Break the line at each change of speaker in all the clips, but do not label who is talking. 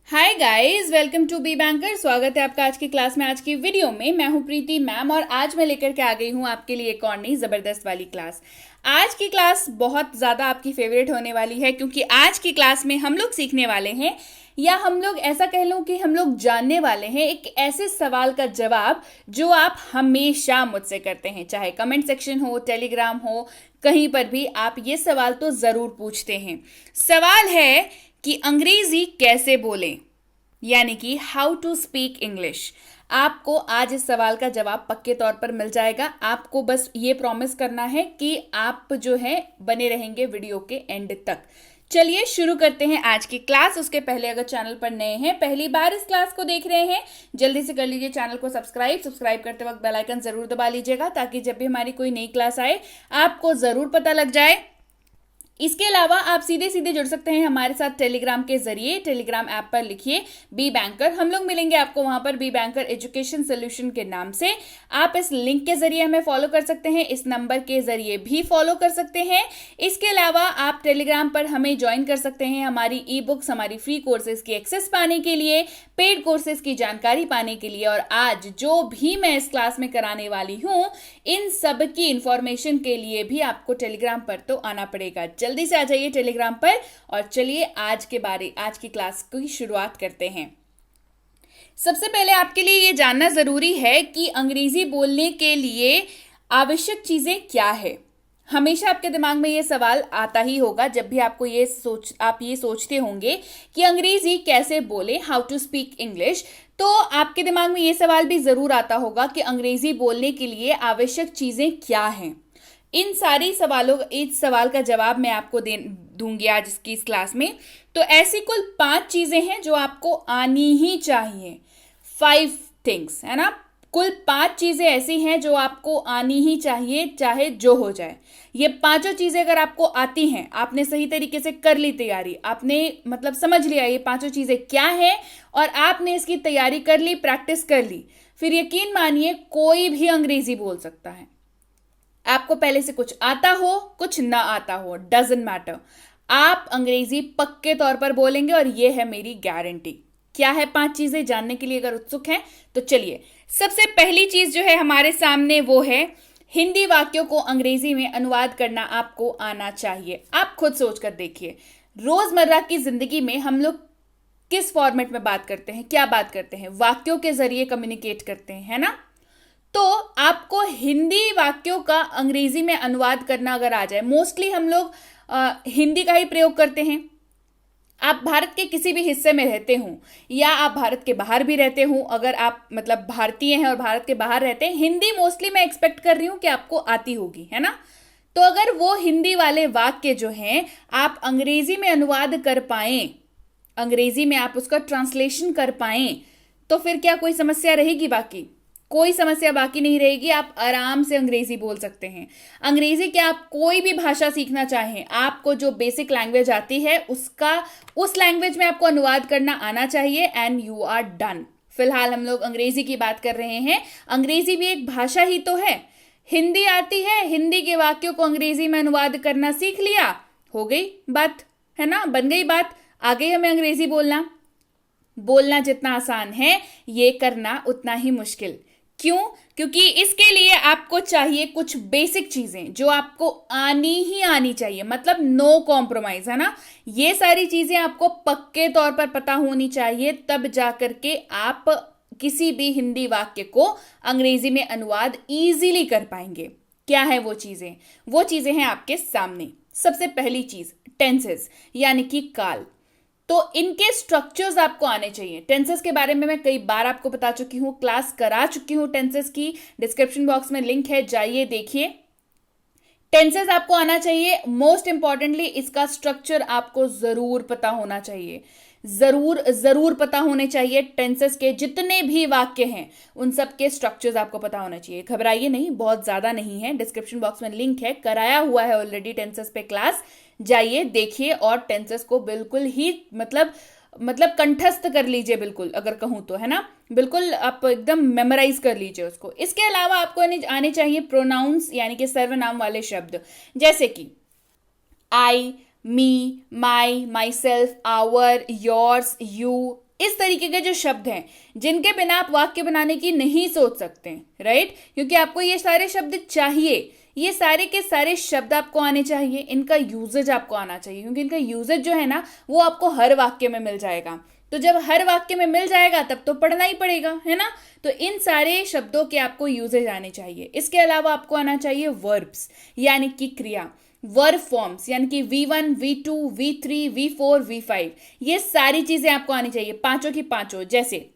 Hi guys, welcome to B Banker. स्वागत है आपका आज की क्लास में। आज की वीडियो में मैं हूं प्रीति मैम और आज मैं लेकर के आ गई हूं आपके लिए एक और नई जबरदस्त वाली क्लास। आज की क्लास बहुत ज़्यादा आपकी फेवरेट होने वाली है क्योंकि आज की क्लास में हम लोग सीखने वाले हैं, या हम लोग ऐसा कह लो कि हम लोग जानने वाले हैं एक ऐसे सवाल का जवाब जो आप हमेशा मुझसे करते हैं, चाहे कमेंट सेक्शन हो, टेलीग्राम हो, कहीं पर भी आप ये सवाल तो ज़रूर पूछते हैं। सवाल है कि अंग्रेजी कैसे बोलें, यानी कि हाउ टू स्पीक इंग्लिश। आपको आज इस सवाल का जवाब पक्के तौर पर मिल जाएगा। आपको बस ये प्रॉमिस करना है कि आप जो है बने रहेंगे वीडियो के एंड तक। चलिए शुरू करते हैं आज की क्लास। उसके पहले अगर चैनल पर नए हैं, पहली बार इस क्लास को देख रहे हैं, जल्दी से कर लीजिए चैनल को सब्सक्राइब करते वक्त बेल आइकन जरूर दबा लीजिएगा ताकि जब भी हमारी कोई नई क्लास आए आपको जरूर पता लग जाए। इसके अलावा आप सीधे सीधे जुड़ सकते हैं हमारे साथ टेलीग्राम के जरिए। टेलीग्राम ऐप पर लिखिए बी बैंकर, हम लोग मिलेंगे आपको वहां पर बी बैंकर एजुकेशन सोल्यूशन के नाम से। आप इस लिंक के जरिए हमें फॉलो कर सकते हैं, इस नंबर के जरिए भी फॉलो कर सकते हैं। इसके अलावा आप टेलीग्राम पर हमें ज्वाइन कर सकते हैं हमारी ई बुक्स, हमारी फ्री कोर्सेज की एक्सेस पाने के लिए, पेड कोर्सेज की जानकारी पाने के लिए। और आज जो भी मैं इस क्लास में कराने वाली हूं, इन सब की इंफॉर्मेशन के लिए भी आपको टेलीग्राम पर तो आना पड़ेगा। जल्दी से आ जाइए टेलीग्राम पर और चलिए आज की क्लास की शुरुआत करते हैं। सबसे पहले आपके लिए ये जानना जरूरी है कि अंग्रेजी बोलने के लिए आवश्यक चीजें क्या है। हमेशा आपके दिमाग में ये सवाल आता ही होगा जब भी आप ये सोचते होंगे कि अंग्रेजी कैसे बोले, हाउ टू स्पीक इंग्लिश, तो आपके दिमाग में ये सवाल भी जरूर आता होगा कि अंग्रेजी बोलने के लिए आवश्यक चीजें क्या हैं। इस सवाल का जवाब मैं आपको दूंगी आज की इस क्लास में। तो ऐसी कुल 5 चीजें हैं जो आपको आनी ही चाहिए। 5 थिंग्स है ना, कुल 5 चीजें ऐसी हैं जो आपको आनी ही चाहिए, चाहे जो हो जाए। ये पांचों चीजें अगर आपको आती हैं, आपने सही तरीके से कर ली तैयारी, आपने मतलब समझ लिया ये पांचों चीजें क्या है और आपने इसकी तैयारी कर ली, प्रैक्टिस कर ली, फिर यकीन मानिए कोई भी अंग्रेजी बोल सकता है। आपको पहले से कुछ आता हो, कुछ ना आता हो, डजंट मैटर, आप अंग्रेजी पक्के तौर पर बोलेंगे और ये है मेरी गारंटी। क्या है 5 चीजें, जानने के लिए अगर उत्सुक हैं तो चलिए। सबसे पहली चीज जो है हमारे सामने वो है हिंदी वाक्यों को अंग्रेजी में अनुवाद करना आपको आना चाहिए। आप खुद सोच कर देखिए, रोजमर्रा की जिंदगी में हम लोग किस फॉर्मेट में बात करते हैं, क्या बात करते हैं, वाक्यों के जरिए कम्युनिकेट करते हैं, है ना। तो आपको हिंदी वाक्यों का अंग्रेजी में अनुवाद करना अगर आ जाए, मोस्टली हम लोग हिंदी का ही प्रयोग करते हैं। आप भारत के किसी भी हिस्से में रहते हो या आप भारत के बाहर भी रहते हो, अगर आप मतलब भारतीय हैं और भारत के बाहर रहते हैं, हिंदी मोस्टली मैं एक्सपेक्ट कर रही हूं कि आपको आती होगी, है ना। तो अगर वो हिंदी वाले वाक्य जो हैं आप अंग्रेजी में अनुवाद कर पाएं, अंग्रेजी में आप उसका ट्रांसलेशन कर पाएं, तो फिर क्या कोई समस्या रहेगी? बाकी कोई समस्या बाकी नहीं रहेगी। आप आराम से अंग्रेजी बोल सकते हैं। अंग्रेजी क्या, आप कोई भी भाषा सीखना चाहें, आपको जो बेसिक लैंग्वेज आती है उस लैंग्वेज में आपको अनुवाद करना आना चाहिए एंड यू आर डन। फिलहाल हम लोग अंग्रेजी की बात कर रहे हैं। अंग्रेजी भी एक भाषा ही तो है। हिंदी आती है, हिंदी के वाक्यों को अंग्रेजी में अनुवाद करना सीख लिया, हो गई बात, है ना, बन गई बात। आ गई हमें अंग्रेजी बोलना जितना आसान है, ये करना उतना ही मुश्किल। क्यों? क्योंकि इसके लिए आपको चाहिए कुछ बेसिक चीजें जो आपको आनी चाहिए, मतलब नो कॉम्प्रोमाइज, है ना। ये सारी चीजें आपको पक्के तौर पर पता होनी चाहिए, तब जाकर के आप किसी भी हिंदी वाक्य को अंग्रेजी में अनुवाद इजीली कर पाएंगे। क्या है वो चीजें? वो चीजें हैं आपके सामने। सबसे पहली चीज टेंसेस, यानी कि काल। तो इनके स्ट्रक्चर्स आपको आने चाहिए। टेंसेस के बारे में मैं कई बार आपको बता चुकी हूं, क्लास करा चुकी हूं टेंसेस की, डिस्क्रिप्शन बॉक्स में लिंक है, जाइए देखिए। टेंसेस आपको आना चाहिए। मोस्ट इंपॉर्टेंटली इसका स्ट्रक्चर आपको जरूर पता होना चाहिए, जरूर पता होने चाहिए। टेंसेस के जितने भी वाक्य हैं उन सब के स्ट्रक्चर्स आपको पता होना चाहिए। घबराइए नहीं, बहुत ज्यादा नहीं है, डिस्क्रिप्शन बॉक्स में लिंक है, कराया हुआ है ऑलरेडी टेंसेस पे क्लास, जाइए देखिए और टेंसेस को बिल्कुल ही मतलब कंठस्थ कर लीजिए, बिल्कुल अगर कहूं तो, है ना, बिल्कुल आप एकदम मेमोराइज कर लीजिए उसको। इसके अलावा आपको आने चाहिए प्रोनाउंस, यानी कि सर्वनाम वाले शब्द, जैसे कि I, me, my, myself, our, yours, you, इस तरीके के जो शब्द हैं जिनके बिना आप वाक्य बनाने की नहीं सोच सकते, राइट, क्योंकि आपको ये सारे शब्द चाहिए, ये सारे के सारे शब्द आपको आने चाहिए, इनका यूजेज आपको आना चाहिए, क्योंकि इनका यूजेज जो है ना वो आपको हर वाक्य में मिल जाएगा। तो जब हर वाक्य में मिल जाएगा तब तो पढ़ना ही पड़ेगा, है ना। तो इन सारे शब्दों के आपको यूजेज आने चाहिए। इसके अलावा आपको आना चाहिए वर्ब्स, यानी कि क्रिया, वर्ब फॉर्म्स, यानी कि V1, V2, V3, V4, V5, ये सारी चीजें आपको आनी चाहिए, पांचों की पांचों। जैसे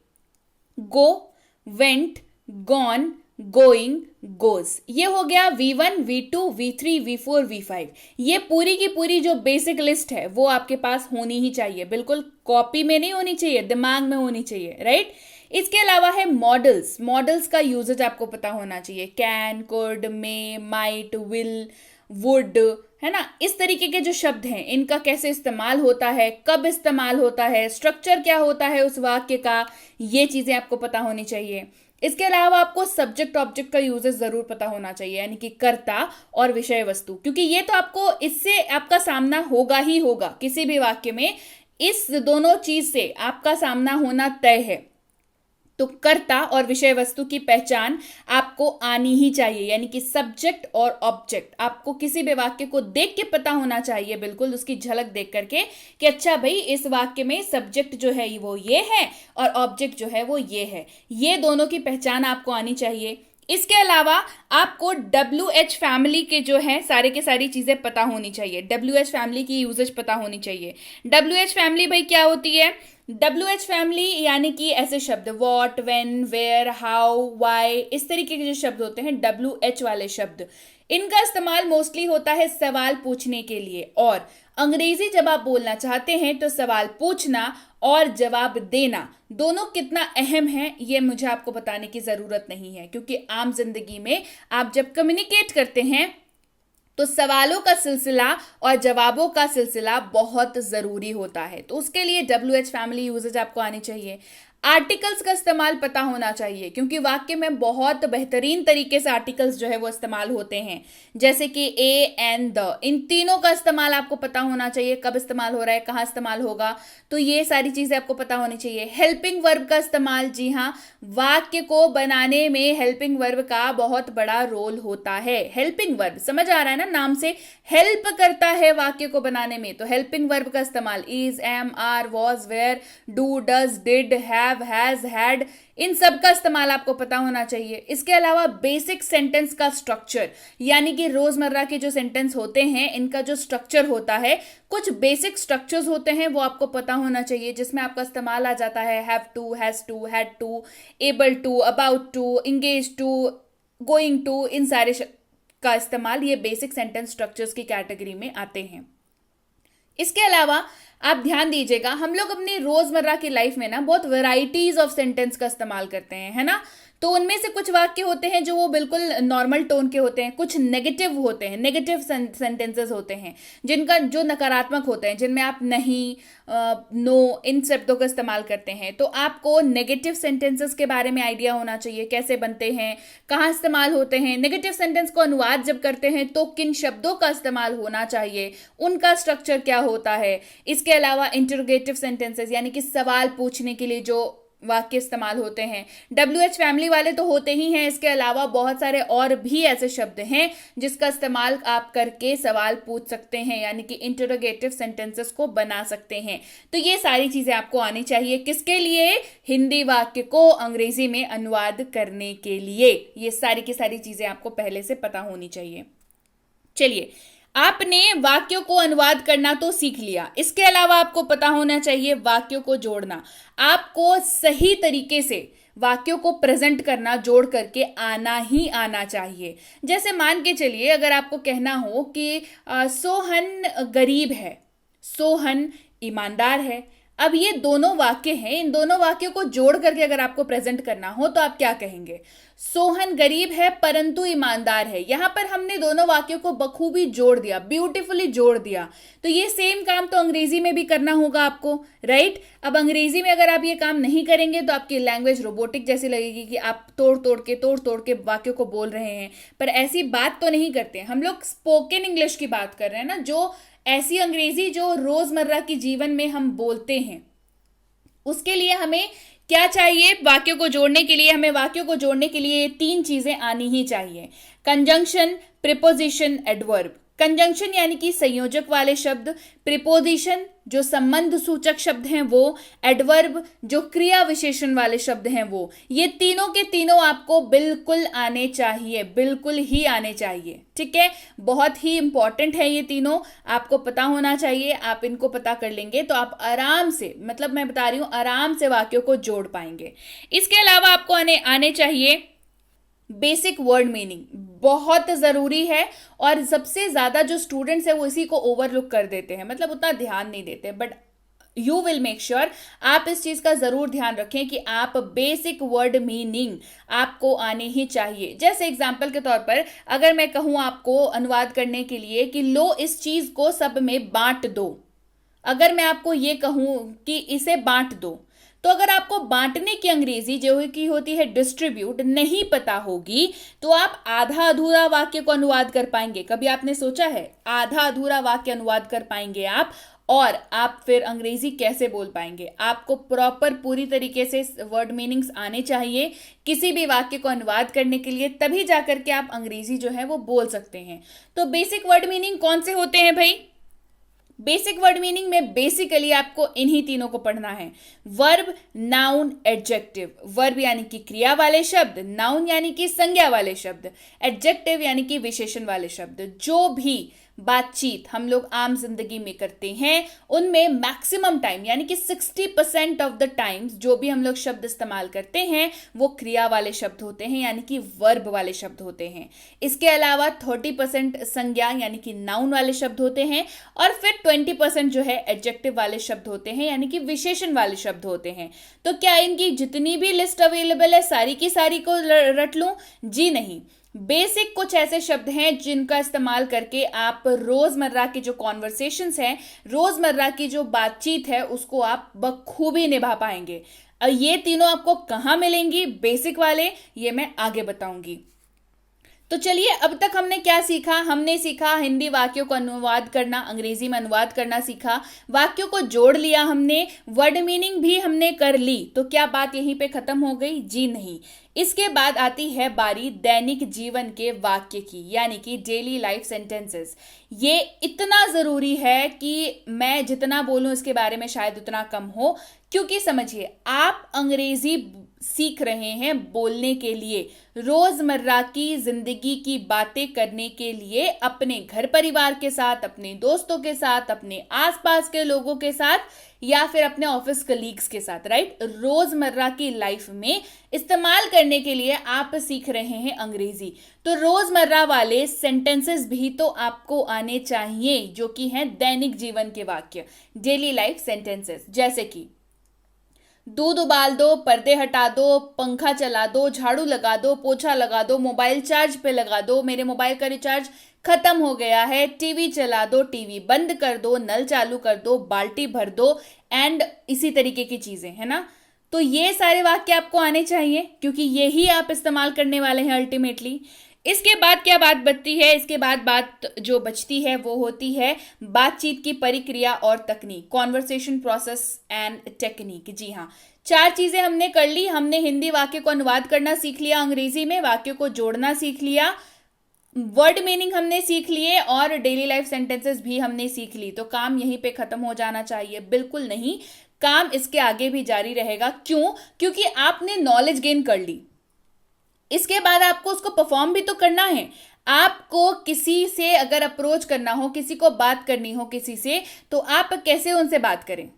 गो, वेंट, गॉन, गोइंग, गोज, ये हो गया V1, V2, V3, V4, V5। ये पूरी की पूरी जो बेसिक लिस्ट है वो आपके पास होनी ही चाहिए, बिल्कुल कॉपी में नहीं होनी चाहिए, दिमाग में होनी चाहिए, राइट। इसके अलावा है मॉडल्स, मॉडल्स का यूजेज आपको पता होना चाहिए, can, could, may, might, will, would, है ना। इस तरीके के जो शब्द हैं इनका कैसे इस्तेमाल होता है, कब इस्तेमाल होता है, स्ट्रक्चर क्या होता है उस वाक्य का, ये चीजें आपको पता होनी चाहिए। इसके अलावा आपको सब्जेक्ट ऑब्जेक्ट का यूजेस जरूर पता होना चाहिए, यानी कि कर्ता और विषय वस्तु, क्योंकि ये तो आपको इससे आपका सामना होगा ही होगा किसी भी वाक्य में, इस दोनों चीज से आपका सामना होना तय है। तो कर्ता और विषय वस्तु की पहचान आपको आनी ही चाहिए, यानी कि सब्जेक्ट और ऑब्जेक्ट आपको किसी भी वाक्य को देख के पता होना चाहिए, बिल्कुल उसकी झलक देख करके कि अच्छा भाई इस वाक्य में सब्जेक्ट जो है वो ये है और ऑब्जेक्ट जो है वो ये है, ये दोनों की पहचान आपको आनी चाहिए। इसके अलावा आपको WH फैमिली के जो है सारे के सारी चीजें पता होनी चाहिए, WH फैमिली की यूजेज पता होनी चाहिए। WH फैमिली भाई क्या होती है, WH फैमिली यानी कि ऐसे शब्द what, when, where, how, why, इस तरीके के जो शब्द होते हैं WH वाले शब्द, इनका इस्तेमाल मोस्टली होता है सवाल पूछने के लिए। और अंग्रेजी जब आप बोलना चाहते हैं तो सवाल पूछना और जवाब देना दोनों कितना अहम है ये मुझे आपको बताने की जरूरत नहीं है, क्योंकि आम जिंदगी में आप जब कम्युनिकेट करते हैं तो सवालों का सिलसिला और जवाबों का सिलसिला बहुत जरूरी होता है। तो उसके लिए WH फैमिली यूजेज आपको आनी चाहिए। आर्टिकल्स का इस्तेमाल पता होना चाहिए, क्योंकि वाक्य में बहुत बेहतरीन तरीके से आर्टिकल्स जो है वो इस्तेमाल होते हैं, जैसे कि ए, एंड, द, इन तीनों का इस्तेमाल आपको पता होना चाहिए, कब इस्तेमाल हो रहा है, कहाँ इस्तेमाल होगा, तो ये सारी चीजें आपको पता होनी चाहिए। हेल्पिंग वर्ब का इस्तेमाल, जी हाँ, वाक्य को बनाने में हेल्पिंग वर्ब का बहुत बड़ा रोल होता है। हेल्पिंग वर्ब समझ आ रहा है ना, नाम से हेल्प करता है वाक्य को बनाने में, तो हेल्पिंग वर्ब का इस्तेमाल is, am, are, was, were, do, does, did, have, has, had, इन सब का इस्तेमाल आपको पता होना चाहिए। इसके अलावा बेसिक सेंटेंस का स्ट्रक्चर, यानी कि रोजमर्रा के जो सेंटेंस होते हैं इनका जो स्ट्रक्चर होता है, कुछ बेसिक स्ट्रक्चर्स होते हैं वो आपको पता होना चाहिए, जिसमें आपका इस्तेमाल आ जाता है have to, has to, had to, able to, about to, engage to, going to, इन सारे का इस्तेमाल ये बेसिक सेंटेंस स्ट्रक्चर्स की कैटेगरी में आते हैं। इसके अलावा आप ध्यान दीजिएगा, हम लोग अपनी रोजमर्रा की लाइफ में ना बहुत वैरायटीज ऑफ सेंटेंस का इस्तेमाल करते हैं, है ना। तो उनमें से कुछ वाक्य होते हैं जो वो बिल्कुल नॉर्मल टोन के होते हैं, कुछ नेगेटिव होते हैं, नेगेटिव सेंटेंसेस होते हैं जिनका जो नकारात्मक होते हैं, जिनमें आप नहीं, नो, इन शब्दों का इस्तेमाल करते हैं। तो आपको नेगेटिव सेंटेंसेस के बारे में आइडिया होना चाहिए, कैसे बनते हैं, कहाँ इस्तेमाल होते हैं, नेगेटिव सेंटेंस को अनुवाद जब करते हैं तो किन शब्दों का इस्तेमाल होना चाहिए, उनका स्ट्रक्चर क्या होता है। इसके अलावा इंटरोगेटिव सेंटेंसेस, यानी कि सवाल पूछने के लिए जो वाक्य इस्तेमाल होते हैं, WH फैमिली वाले तो होते ही हैं, इसके अलावा बहुत सारे और भी ऐसे शब्द हैं जिसका इस्तेमाल आप करके सवाल पूछ सकते हैं, यानी कि इंटरोगेटिव सेंटेंसेस को बना सकते हैं। तो ये सारी चीजें आपको आनी चाहिए, किसके लिए, हिंदी वाक्य को अंग्रेजी में अनुवाद करने के लिए। ये सारी की सारी चीजें आपको पहले से पता होनी चाहिए। चलिए, आपने वाक्यों को अनुवाद करना तो सीख लिया, इसके अलावा आपको पता होना चाहिए वाक्यों को जोड़ना। आपको सही तरीके से वाक्यों को प्रेजेंट करना, जोड़ करके आना ही आना चाहिए। जैसे मान के चलिए, अगर आपको कहना हो कि सोहन गरीब है, सोहन ईमानदार है, अब ये दोनों वाक्य हैं, इन दोनों वाक्यों को जोड़ करके अगर आपको प्रेजेंट करना हो तो आप क्या कहेंगे, सोहन गरीब है परंतु ईमानदार है। यहां पर हमने दोनों वाक्यों को बखूबी जोड़ दिया, ब्यूटीफुली जोड़ दिया। तो ये सेम काम तो अंग्रेजी में भी करना होगा आपको, राइट। अब अंग्रेजी में अगर आप ये काम नहीं करेंगे तो आपकी लैंग्वेज रोबोटिक जैसी लगेगी कि आप तोड़ तोड़ के वाक्यों को बोल रहे हैं, पर ऐसी बात तो नहीं करते। हम लोग स्पोकन इंग्लिश की बात कर रहे हैं ना, जो ऐसी अंग्रेजी जो रोजमर्रा की जीवन में हम बोलते हैं। उसके लिए हमें क्या चाहिए? वाक्यों को जोड़ने के लिए हमें वाक्यों को जोड़ने के लिए 3 चीजें आनी ही चाहिए। Conjunction, preposition, adverb. कंजंक्शन यानी कि संयोजक वाले शब्द, प्रीपोजिशन जो संबंध सूचक शब्द हैं वो, एडवर्ब जो क्रिया विशेषण वाले शब्द हैं वो। ये तीनों के तीनों आपको बिल्कुल आने चाहिए, बिल्कुल ही आने चाहिए, ठीक है। बहुत ही इंपॉर्टेंट है ये तीनों, आपको पता होना चाहिए। आप इनको पता कर लेंगे तो आप आराम से, मतलब मैं बता रही हूं, आराम से वाक्यों को जोड़ पाएंगे। इसके अलावा आपको आने चाहिए बेसिक वर्ड मीनिंग, बहुत जरूरी है। और सबसे ज्यादा जो स्टूडेंट्स है वो इसी को ओवरलुक कर देते हैं, मतलब उतना ध्यान नहीं देते। But you will make sure, आप इस चीज का जरूर ध्यान रखें कि आप बेसिक वर्ड मीनिंग आपको आने ही चाहिए। जैसे एग्जाम्पल के तौर पर अगर मैं कहूं आपको अनुवाद करने के लिए कि लो इस चीज को सब में बांट दो, अगर मैं आपको ये कहूं कि इसे बांट दो, तो अगर आपको बांटने की अंग्रेजी जो की होती है डिस्ट्रीब्यूट नहीं पता होगी तो आप आधा अधूरा वाक्य को अनुवाद कर पाएंगे। कभी आपने सोचा है आधा अधूरा वाक्य अनुवाद कर पाएंगे आप? और आप फिर अंग्रेजी कैसे बोल पाएंगे? आपको प्रॉपर पूरी तरीके से वर्ड मीनिंग्स आने चाहिए किसी भी वाक्य को अनुवाद करने के लिए, तभी जाकर के आप अंग्रेजी जो है वो बोल सकते हैं। तो बेसिक वर्ड मीनिंग कौन से होते हैं भाई? बेसिक वर्ड मीनिंग में बेसिकली आपको इन्हीं तीनों को पढ़ना है। Verb, noun, adjective. वर्ब यानी कि क्रिया वाले शब्द, नाउन यानी कि संज्ञा वाले शब्द, एडजेक्टिव यानी कि विशेषण वाले शब्द। जो भी बातचीत हम लोग आम जिंदगी में करते हैं उनमें मैक्सिमम टाइम यानी कि 60% ऑफ द टाइम्स जो भी हम लोग शब्द इस्तेमाल करते हैं वो क्रिया वाले शब्द होते हैं, यानी कि वर्ब वाले शब्द होते हैं। इसके अलावा 30% संज्ञा यानी कि नाउन वाले शब्द होते हैं, और फिर 20% जो है एडजेक्टिव वाले शब्द होते हैं, यानी कि विशेषण वाले शब्द होते हैं। तो क्या इनकी जितनी भी लिस्ट अवेलेबल है सारी की सारी को रट लूं? जी नहीं। बेसिक कुछ ऐसे शब्द हैं जिनका इस्तेमाल करके आप रोजमर्रा की जो कॉन्वर्सेशंस हैं, रोजमर्रा की जो बातचीत है उसको आप बखूबी निभा पाएंगे। ये तीनों आपको कहाँ मिलेंगी बेसिक वाले, ये मैं आगे बताऊंगी। तो चलिए, अब तक हमने क्या सीखा? हमने सीखा हिंदी वाक्यों को अनुवाद करना, अंग्रेजी में अनुवाद करना सीखा, वाक्यों को जोड़ लिया हमने, वर्ड मीनिंग भी हमने कर ली। तो क्या बात यहीं पे खत्म हो गई? जी नहीं। इसके बाद आती है बारी दैनिक जीवन के वाक्य की, यानी कि डेली लाइफ सेंटेंसेस। ये इतना जरूरी है कि मैं जितना बोलूं इसके बारे में शायद उतना कम हो, क्योंकि समझिए आप अंग्रेजी सीख रहे हैं बोलने के लिए, रोजमर्रा की जिंदगी की बातें करने के लिए, अपने घर परिवार के साथ, अपने दोस्तों के साथ, अपने आसपास के लोगों के साथ, या फिर अपने ऑफिस कलीग्स के साथ, राइट। रोजमर्रा की लाइफ में इस्तेमाल करने के लिए आप सीख रहे हैं अंग्रेजी। तो रोजमर्रा वाले सेंटेंसेस भी तो आपको आने चाहिए, जो कि हैं दैनिक जीवन के वाक्य, डेली लाइफ सेंटेंसेस। जैसे कि दूध उबाल दो, पर्दे हटा दो, पंखा चला दो, झाड़ू लगा दो, पोछा लगा दो, मोबाइल चार्ज पे लगा दो, मेरे मोबाइल का रिचार्ज खत्म हो गया है, टीवी चला दो, टीवी बंद कर दो, नल चालू कर दो, बाल्टी भर दो, एंड इसी तरीके की चीजें, है ना। तो ये सारे वाक्य आपको आने चाहिए, क्योंकि यही आप इस्तेमाल करने वाले हैं अल्टीमेटली। इसके बाद क्या बात बचती है? इसके बाद बात जो बचती है वो होती है बातचीत की प्रक्रिया और तकनीक, कॉन्वर्सेशन प्रोसेस एंड टेक्निक। जी हाँ, 4 चीजें हमने कर ली। हमने हिंदी वाक्य को अनुवाद करना सीख लिया, अंग्रेजी में वाक्यों को जोड़ना सीख लिया, वर्ड मीनिंग हमने सीख लिए, और डेली लाइफ सेंटेंसेस भी हमने सीख ली। तो काम यहीं पे खत्म हो जाना चाहिए? बिल्कुल नहीं, काम इसके आगे भी जारी रहेगा। क्यों? क्योंकि आपने नॉलेज गेन कर ली, इसके बाद आपको उसको परफॉर्म भी तो करना है। आपको किसी से अगर अप्रोच करना हो, किसी को बात करनी हो किसी से, तो आप कैसे उनसे बात करें?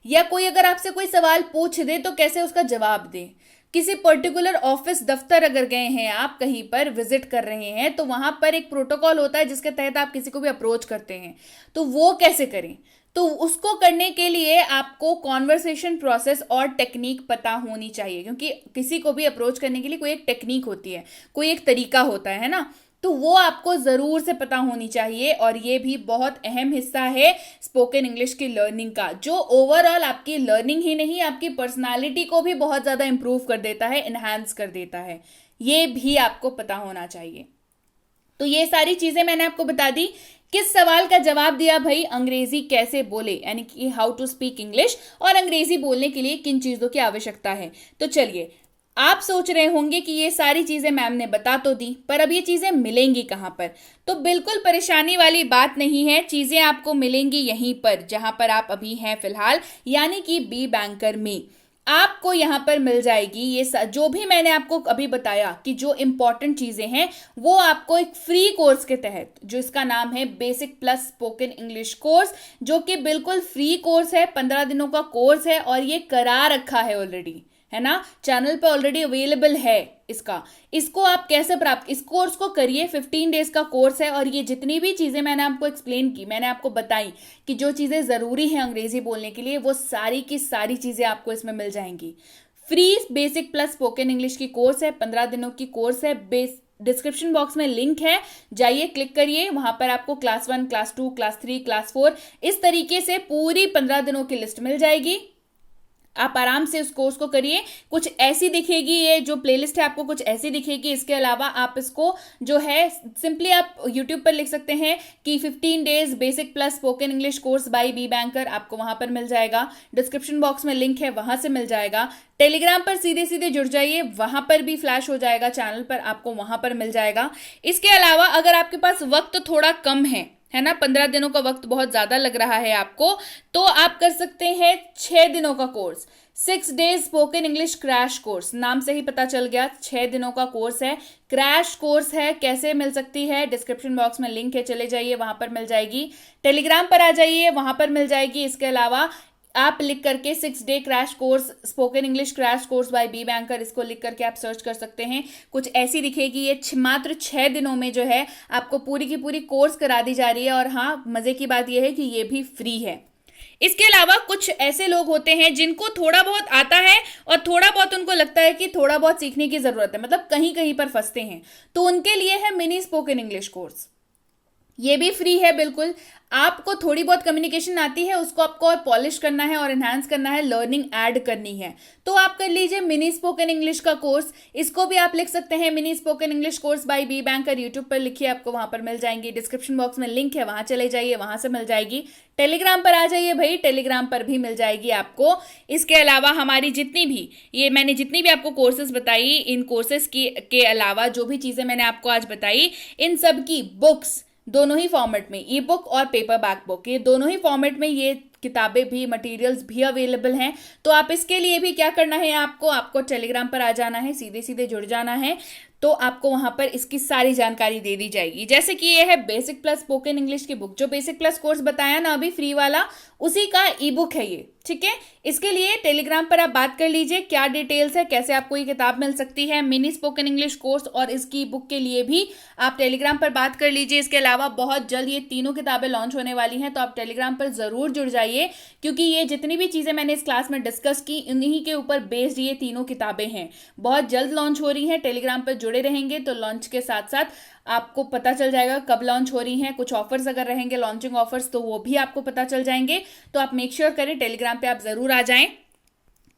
या कोई अगर आपसे कोई सवाल पूछ दे तो कैसे उसका जवाब दें? किसी पर्टिकुलर ऑफिस, दफ्तर अगर गए हैं, आप कहीं पर विजिट कर रहे हैं, तो वहां पर एक प्रोटोकॉल होता है जिसके तहत आप किसी को भी अप्रोच करते हैं, तो वो कैसे करें? तो उसको करने के लिए आपको कॉन्वर्सेशन प्रोसेस और टेक्निक पता होनी चाहिए, क्योंकि किसी को भी अप्रोच करने के लिए कोई एक टेक्निक होती है, कोई एक तरीका होता है ना। तो वो आपको जरूर से पता होनी चाहिए, और ये भी बहुत अहम हिस्सा है स्पोकन इंग्लिश की लर्निंग का, जो ओवरऑल आपकी लर्निंग ही नहीं, आपकी पर्सनालिटी को भी बहुत ज्यादा इंप्रूव कर देता है, इनहांस कर देता है। ये भी आपको पता होना चाहिए। तो ये सारी चीजें मैंने आपको बता दी किस सवाल का जवाब दिया भाई, अंग्रेजी कैसे बोले, यानी कि हाउ टू स्पीक इंग्लिश, और अंग्रेजी बोलने के लिए किन चीजों की आवश्यकता है। तो चलिए, आप सोच रहे होंगे कि ये सारी चीजें मैम ने बता तो दी, पर अब ये चीजें मिलेंगी कहाँ पर। तो बिल्कुल परेशानी वाली बात नहीं है, चीजें आपको मिलेंगी यहीं पर जहां पर आप अभी हैं फिलहाल, यानी कि बी बैंकर में। आपको यहाँ पर मिल जाएगी ये जो भी मैंने आपको अभी बताया कि जो इंपॉर्टेंट चीजें हैं, वो आपको एक फ्री कोर्स के तहत, जो इसका नाम है basic plus spoken English course, जो कि बिल्कुल फ्री कोर्स है, 15 दिनों का कोर्स है, और ये करा रखा है ऑलरेडी, है ना, चैनल पे ऑलरेडी अवेलेबल है इसको आप कैसे प्राप्त, इस कोर्स को करिए, 15 डेज का कोर्स है, और ये जितनी भी चीजें मैंने आपको एक्सप्लेन की, मैंने आपको बताई कि जो चीजें जरूरी है अंग्रेजी बोलने के लिए, वो सारी की सारी चीजें आपको इसमें मिल जाएंगी। Free basic plus spoken English की कोर्स है, 15 दिनों की कोर्स है। डिस्क्रिप्शन बॉक्स में लिंक है, जाइए क्लिक करिए, वहां पर आपको क्लास 1, क्लास 2, क्लास 3, क्लास 4 इस तरीके से पूरी 15 दिनों की लिस्ट मिल जाएगी। आप आराम से उस कोर्स को करिए, कुछ ऐसी दिखेगी, ये जो प्लेलिस्ट है आपको कुछ ऐसी दिखेगी। इसके अलावा आप इसको जो है सिंपली आप यूट्यूब पर लिख सकते हैं कि 15 days basic plus spoken English course by B Banker, आपको वहां पर मिल जाएगा। डिस्क्रिप्शन बॉक्स में लिंक है, वहां से मिल जाएगा। टेलीग्राम पर सीधे सीधे जुड़ जाइए, वहां पर भी फ्लैश हो जाएगा, चैनल पर आपको वहां पर मिल जाएगा। इसके अलावा अगर आपके पास वक्त थोड़ा कम है ना, 15 दिनों का वक्त बहुत ज्यादा लग रहा है आपको, तो आप कर सकते हैं 6 दिनों का course, 6 days spoken English crash course. नाम से ही पता चल गया, 6 दिनों का कोर्स है, क्रैश कोर्स है। कैसे मिल सकती है, डिस्क्रिप्शन बॉक्स में लिंक है, चले जाइए, वहां पर मिल जाएगी। टेलीग्राम पर आ जाइए, वहां पर मिल जाएगी। इसके अलावा आप लिख करके 6 day crash course spoken English crash course by B Banker, इसको लिख करके आप सर्च कर सकते हैं, कुछ ऐसी दिखेगी। ये मात्र 6 दिनों में जो है आपको पूरी की पूरी कोर्स करा दी जा रही है, और हाँ, मजे की बात यह है कि ये भी फ्री है। इसके अलावा कुछ ऐसे लोग होते हैं जिनको थोड़ा बहुत आता है और थोड़ा बहुत उनको लगता है कि थोड़ा बहुत सीखने की जरूरत है, मतलब कहीं कहीं पर फंसते हैं, तो उनके लिए है मिनी स्पोकन इंग्लिश कोर्स। ये भी फ्री है बिल्कुल। आपको थोड़ी बहुत कम्युनिकेशन आती है, उसको आपको और पॉलिश करना है और एनहांस करना है, लर्निंग ऐड करनी है, तो आप कर लीजिए मिनी स्पोकन इंग्लिश का कोर्स। इसको भी आप लिख सकते हैं mini spoken English course by B Banker, YouTube पर लिखिए, आपको वहां पर मिल जाएंगे। डिस्क्रिप्शन बॉक्स में लिंक है, वहां चले जाइए, वहां से मिल जाएगी। टेलीग्राम पर आ जाइए भाई, टेलीग्राम पर भी मिल जाएगी आपको। इसके अलावा हमारी मैंने जितनी भी आपको कोर्सेज बताई, इन कोर्सेज के अलावा जो भी चीजें मैंने आपको आज बताई, इन सब की बुक्स दोनों ही फॉर्मेट में, ई बुक और पेपर बैक बुक, ये दोनों ही फॉर्मेट में ये किताबें भी, मटेरियल्स भी अवेलेबल हैं। तो आप इसके लिए भी क्या करना है, आपको टेलीग्राम पर आ जाना है, सीधे सीधे जुड़ जाना है, तो आपको वहां पर इसकी सारी जानकारी दे दी जाएगी। जैसे कि ये है बेसिक प्लस स्पोकन इंग्लिश की बुक, जो बेसिक प्लस कोर्स बताया ना अभी फ्री वाला, उसी का ई बुक है ये, ठीक है। इसके लिए टेलीग्राम पर आप बात कर लीजिए क्या डिटेल्स है, कैसे आपको ये किताब मिल सकती है, मिनी स्पोकन इंग्लिश कोर्स और इसकी बुक के लिए भी आप टेलीग्राम पर बात कर लीजिए। इसके अलावा बहुत जल्द ये तीनों किताबें लॉन्च होने वाली हैं, तो आप टेलीग्राम पर जरूर जुड़ जाइए, क्योंकि ये जितनी भी चीजें मैंने इस क्लास में डिस्कस की, इन्हीं के ऊपर बेस्ड ये तीनों किताबें हैं। बहुत जल्द लॉन्च हो रही हैं, टेलीग्राम पर जुड़े रहेंगे तो लॉन्च के साथ साथ आपको पता चल जाएगा कब लॉन्च हो रही हैं। कुछ ऑफर्स अगर रहेंगे, लॉन्चिंग ऑफर्स, तो वो भी आपको पता चल जाएंगे। तो आप मेक श्योर करें टेलीग्राम पे आप जरूर आ जाएं।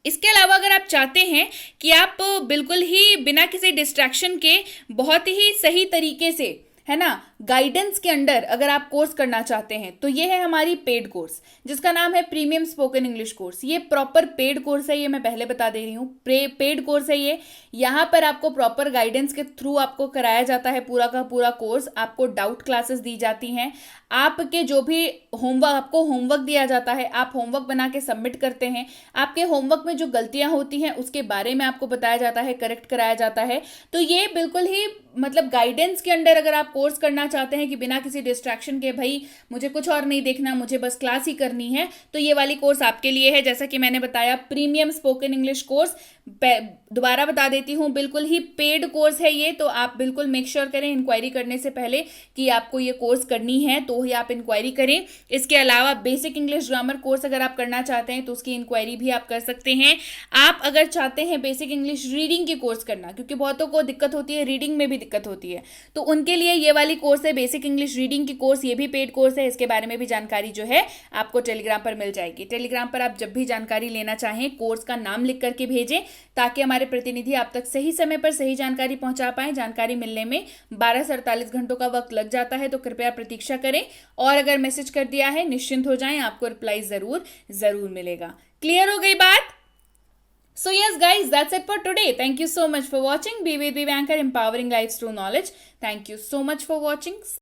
इसके अलावा अगर आप चाहते हैं कि आप बिल्कुल ही बिना किसी डिस्ट्रैक्शन के बहुत ही सही तरीके से, है ना, गाइडेंस के अंडर अगर आप कोर्स करना चाहते हैं, तो ये है हमारी पेड कोर्स, जिसका नाम है प्रीमियम स्पोकन इंग्लिश कोर्स। ये प्रॉपर पेड कोर्स है, ये मैं पहले बता दे रही हूँ, पेड कोर्स है ये। यहाँ पर आपको प्रॉपर गाइडेंस के थ्रू आपको कराया जाता है पूरा का पूरा कोर्स। आपको डाउट क्लासेस दी जाती हैं, आपके जो भी आपको होमवर्क दिया जाता है, आप होमवर्क बना के सबमिट करते हैं, आपके होमवर्क में जो गलतियां होती हैं उसके बारे में आपको बताया जाता है, करेक्ट कराया जाता है। तो ये बिल्कुल ही मतलब गाइडेंस के अंडर अगर आप कोर्स करना चाहते हैं कि बिना किसी डिस्ट्रैक्शन के, भाई मुझे कुछ और नहीं देखना, मुझे बस क्लास ही करनी है, तो ये वाली कोर्स आपके लिए है। जैसा कि मैंने बताया, प्रीमियम स्पोकन इंग्लिश कोर्स, दोबारा बता देती हूँ, बिल्कुल ही पेड कोर्स है ये। तो आप बिल्कुल मेक श्योर करें इंक्वायरी करने से पहले कि आपको ये कोर्स करनी है, तो ही आप इंक्वायरी करें। इसके अलावा बेसिक इंग्लिश ग्रामर कोर्स अगर आप करना चाहते हैं तो उसकी इंक्वायरी भी आप कर सकते हैं। आप अगर चाहते हैं बेसिक इंग्लिश रीडिंग की कोर्स करना, क्योंकि बहुतों को दिक्कत होती है, रीडिंग में भी दिक्कत होती है, तो उनके लिए ये वाली कोर्स कोर्स है, बेसिक इंग्लिश रीडिंग की कोर्स, ये भी पेड कोर्स है। इसके बारे में भी जानकारी जो है आपको टेलीग्राम पर मिल जाएगी। टेलीग्राम पर आप जब भी जानकारी लेना चाहें कोर्स का नाम लिख करके भेजें, ताकि हमारे प्रतिनिधि आप तक सही समय पर सही जानकारी पहुंचा पाए। जानकारी मिलने में 12 से 48 घंटों का वक्त लग जाता है, तो कृपया प्रतीक्षा करें। और अगर मैसेज कर दिया है निश्चिंत हो जाएं, आपको रिप्लाई जरूर मिलेगा। क्लियर हो गई बात? So yes guys, that's it for today. Thank you so much for watching. Be with Anchor, empowering lives through knowledge. Thank you so much for watching.